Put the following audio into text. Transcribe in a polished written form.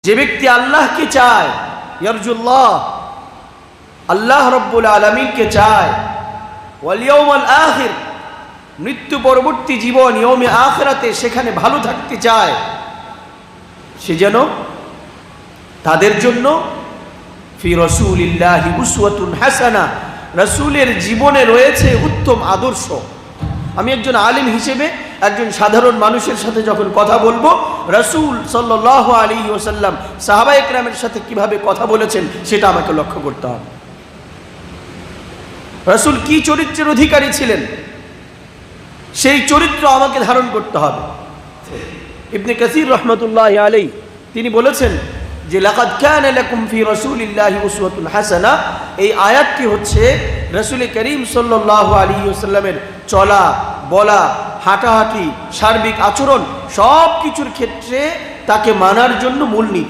যে ব্যক্তি আল্লাহকে চায়, ইয়ারজুল্লাহ, আল্লাহ রব্বুল আলামিনকে চায়, ওয়াল ইয়াউমাল আখির, মৃত্যু পরবর্তী জীবন, ইয়াউমে আখিরাতে সেখানে ভালো থাকতে চায়, সে যেন তাদের জন্য ফি রাসূলিল্লাহি উসওয়াতুন হাসানা, রাসূলের জীবনে রয়েছে উত্তম আদর্শ। আমি একজন আলেম হিসেবে একজন সাধারণ মানুষের সাথে যখন কথা বলবো, রাসূল সাল্লাল্লাহু আলাইহি ওয়াসাল্লাম সাহাবায়ে কেরামের সাথে কিভাবে কথা বলেছেন সেটা আমাকে লক্ষ্য করতে হবে। রাসূল কি চরিত্রের অধিকারী ছিলেন সেই চরিত্র আমাকে ধারণ করতে হবে। ইবনে কাসির রাহমাতুল্লাহি আলাইহি তিনি বলেছেন যে লাকাদ কানা লাকুম ফি রাসূলিল্লাহি উসওয়াতুন হাসানা, এই আয়াতটি হচ্ছে রাসূল করিম সাল্লাল্লাহু আলাইহি ওয়াসাল্লামের চলা বলা, হাঁটাহাঁটি, সার্বিক আচরণ সব কিছুর ক্ষেত্রে তাকে মানার জন্য মূলনীতি।